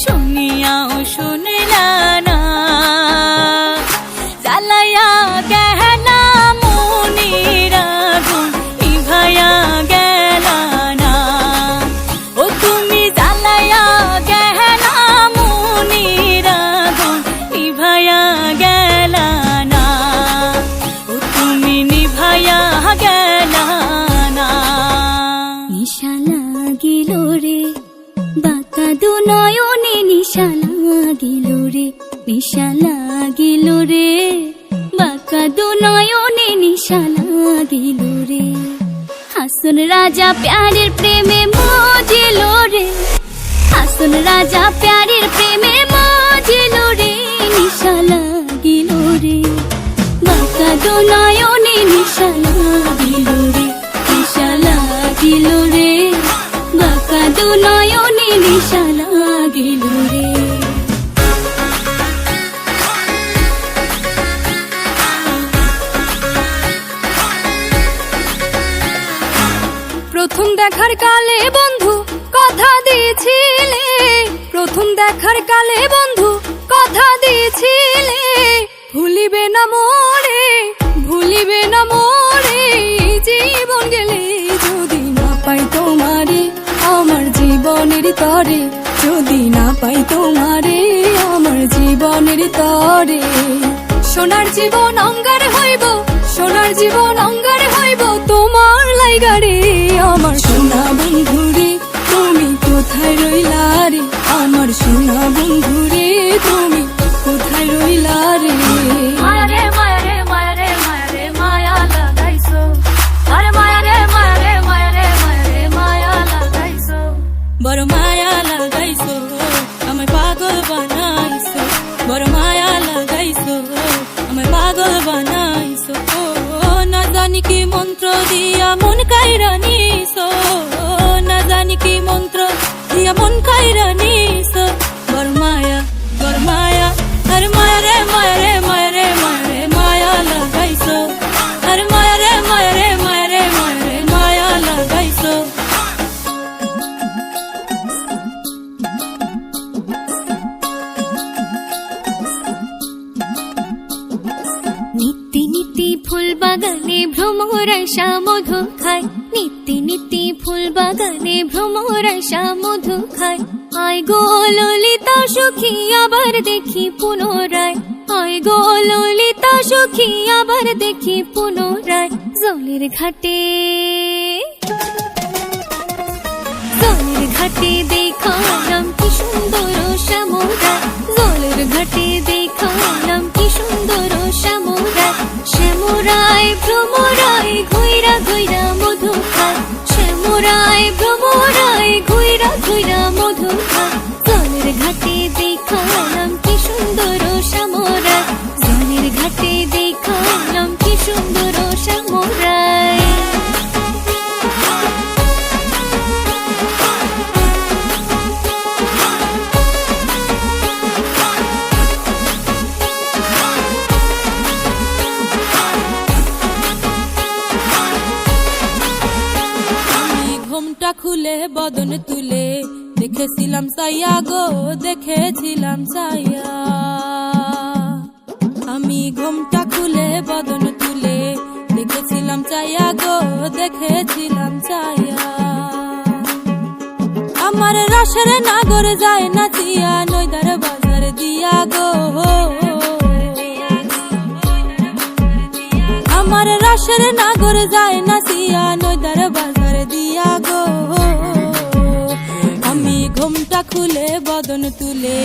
শুনিয়াও শুনলা না, জ্বালায়া গেলা মনের আগুন নিভায়া গেলা না। ও তুমি জ্বালায়া গেলা মনের আগুন নিভায়া গেলা না, ও তুমি নিভায়া গেলা না। নিশা লাগিল রে বাঁকা দু নয়নে, নিশা লাগিল রে, নিশা লাগিল রে বাঁকা দু নয়নে, নিশা লাগিল রে। হাসন রাজা প্যারের প্রেমে মজিল রে, হাসন রাজা প্যারের প্রেমে মজিল রে, নিশা লাগিল রে বাঁকা দু নয়নে, নিশা লাগিল রে, নিশা লাগিল রে বাঁকা দু নয়নে, নিশা লাগিল রে। প্রথম দেখার কালে বন্ধু কথা দিয়েছিলে, প্রথম দেখার কালে বন্ধু কথা দিয়েছিলে, ভুলিবে না মোরে, ভুলিবে না মোরে, জীবন গেলে যদি না পাই তোমারে আমার জীবনের তরে, যদি না পাই তোমারে আমার জীবনের তরে। সোনার জীবন অঙ্গার হইব, সোনার জীবন অঙ্গার হইব তোমার লাইগারে, আমার সোনা বন্ধুরে তুমি কোথায় রইলা রে, আমার সোনা বন্ধুরে তুমি কোথায় রইলা রে। মায়ারে মায়ারে মায়ারে মায়ারে মায়া লাগাইছো, আরে মায়ারে মায়ারে মায়ারে মায়ারে মায়া লাগাইছো, বড় মায়া লাগাইছো আমায় পাগল বানাইছো, বড় মায়া লাগাইছো আমায় পাগল বানাইছো। না জানি কি মন্ত্র দিয়া মন কাইরা নিছো, না জানি কি মন্ত্র দিয়া মন কাইরা নিছো, বড় মায়া বড় মায়া, আরে মায়ারে মায়ারে মায়ারে মায়ারে মায়া লাগাইছো, আরে মায়ারে মায়ারে মায়ারে মায়ারে মায়া লাগাইছো। নিত্যি নিত্যি ফুল বাগানে ভ্রমর আশা মধু খায়, নিত্যি নিত্যি ফুল বাগানে ভ্রমর আশা মধু খায়। আয় গো ললিতা সখী আবার দেখি পুনরায়, আয় গো ললিতা সখী আবার দেখি পুনরায়। জলের ঘাটে জলের ঘাটে দেখালাম কি সুন্দর শ্যামরায়, জলের ঘাটে দেখালাম কি সুন্দর শ্যামরায়। শ্যামরায় ভ্রমরায় ঘুইরা ঘুইরা মধু খায়, শ্যামরায় ভ্রমরায় ঘুইরা ঘুইরা মধু খায়। জলের ঘাটে দেখালাম কি সুন্দর শ্যামরায়, জলের ঘাটে দেখালাম কি সুন্দর শ্যামরায়। ঘুমটা খুলে বদন তুলে দেখেছিলাম সাইয়া গো, দেখেছিলাম সাইয়া। আমি ঘুমটা খুলে বদন তুলে দেখেছিলাম চাইয়া গো, দেখেছিলাম চাইয়া। আমার রসের নাগর যায় নাচিয়া নইদার বাজার দিয়া গো, আমার রসের নাগর যায় নাচিয়া নইদার বাজার দিয়া গো। আমি ঘুমটা খুলে বদন তুলে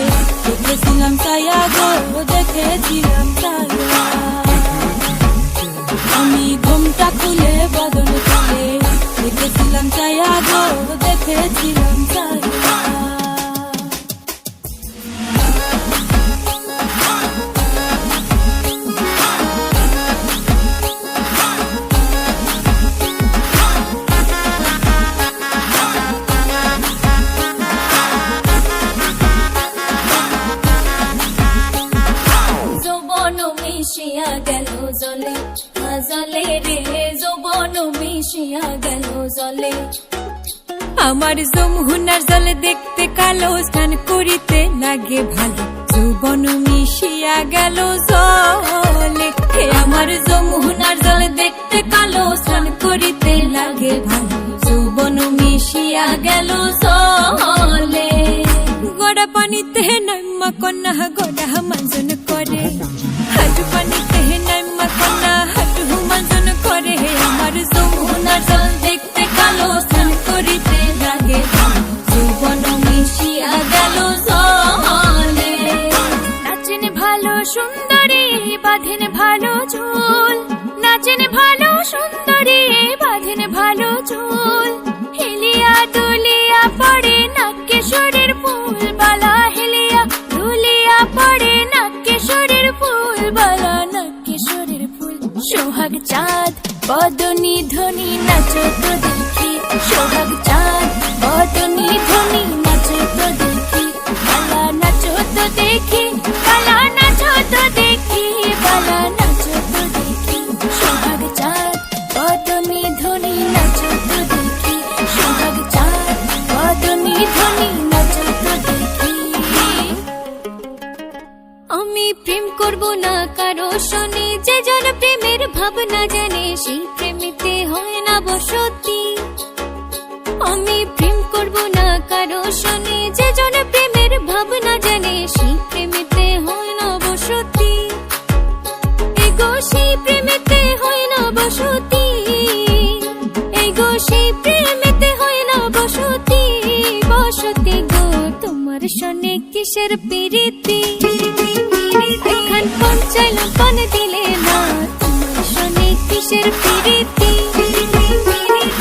দেখেছিলাম চাইয়া গো, দেখেছিলাম চাইয়া। আমি ঘুমটা খুলে বদন তুলে দেখেছিলাম চাইয়া গো, দেখেছিলাম চাইয়া। মিশিয়া গেল জলে, জলে রে যৌবন মিশিয়া গেল জলে। আমার যমুনার জল দেখতে কালো, স্নান করিতে লাগে ভালো, যৌবন মিশিয়া গেল জলে। হে আমার যমুনার জল দেখতে কালো, স্নান করিতে লাগে ভালো, যৌবন মিশিয়া গেল জলে। গড়া পানিতে নাইমা কন্যা গড়া মাঞ্জন করে, হাঁটু পানিতে নাইমা কন্যা হাঁটু মাঞ্জন করে। আমার যমুনার জল দেখতে কালো, স্নান করিতে লাগে ভালো, যৌবন মিশিয়া গেল জলে। নাচেন ভালো সুন্দরী, বাঁধেন ভালো চুল, নাচেন ভালো সুন্দরী, বাঁধেন ভালো চুল। হেলিয়া দুলিয়া পড়ে নাকেশ্বরের ফুল বালা, হেলিয়া দুলিয়া পড়ে নাকেশ্বরের ফুল বালা, নাকেশ্বরের ফুল। সোহাগ চাঁদ বদনী ধ্বনি নাচো তো দেখি, সোহাগ চাঁদ বদনী ধ্বনি নাচো তো দেখি, বালা নাচো তো দেখি, বালা নাচো তো দেখি, বালা নাচো তো দেখি। সোহাগ চাঁদ বদনী ধ্বনি নাচো তো দেখি, সোহাগ চাঁদ বদনী ধ্বনি নাচো তো দেখি। আমি প্রেম করব না কারো শনি, যে জন প্রেমের ভাবনা জানে সেই প্রেমিতে হয় না বসতি। আমি প্রেম করব না কারো শনি, যে জন প্রেমের ভাবনা জানে সেই প্রেমিতে হয় না বসতি। এগো সেই প্রেমিতে হয় না বসতি, এগো সেই প্রেমিতে হয় না বসতি। বসতি গো তোমার শনি কিসের প্রীতি, এখন পঞ্চাইলাম পান দিলে না, তোমার শনি কিসের প্রীতি।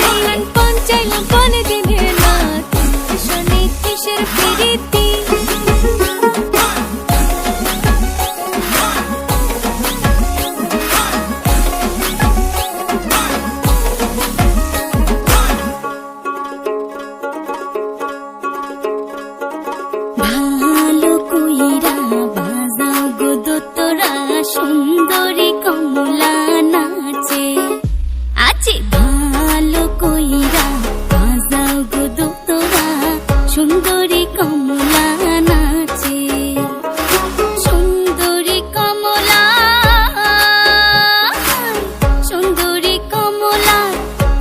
এখন পঞ্চাইলাম পান দিলে না, তোমার শনি কিসের প্রীতি। ভালো কইরা বাজাও গো দোতরা, সুন্দরী কমলা নাচে আছে। ভালো কইরা বাজাও গো দোতরা, সুন্দরী কমলা নাচে। সুন্দরী কমলা, সুন্দরী কমলা,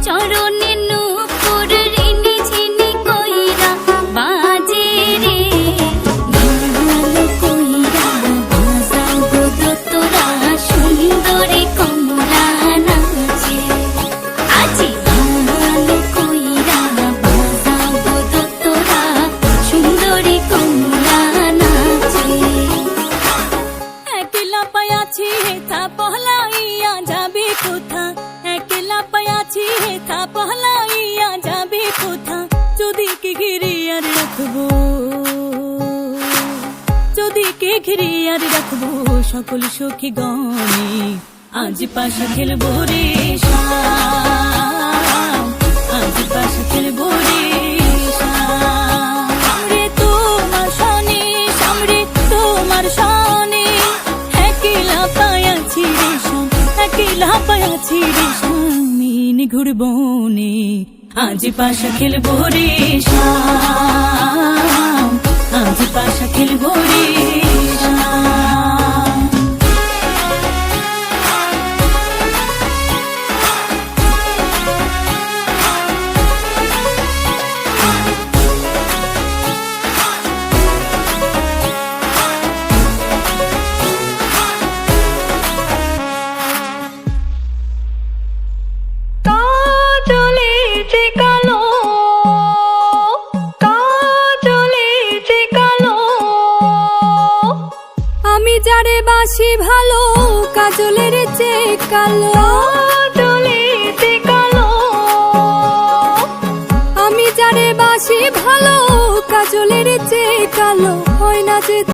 চরণে নূপুর রিনি ঝিনি কইরা বাজে রে। ভালো কইরা বাজাও গো দোতরা, সুন্দরী কমলা নাচে আজি। ভালো কইরা বাজাও গো দোতরা, সুন্দরী কমলা নাচে। একলা পায়াছি হেথা পহলাইয়া যাবে কোথা, একলা পায়াছি হেথা পহলাইয়া যাবে কোথা। যদি কে ঘিরে আর রাখবো, যদি কে ঘিরে আর রাখবো সকল সখী গণে, আজ পাশা খেলবো রে শাম, আজ পাশা খেলবো রে শাম। সামরে তোমার শনি, সামরে তোমার শনি, একলা পায়াছি রে শাম, একলা পায়াছি রে শামিন ঘুরবনে, আজ পাশা খেলবো রে শাম, আজ পাশা খেলবো রে শাম। যারে বাসি ভালো, কাজলের চেয়ে কালো, কাজলের কালো। আমি যারে বাসি ভালো, কাজলের চেয়ে কালো হয় না যে।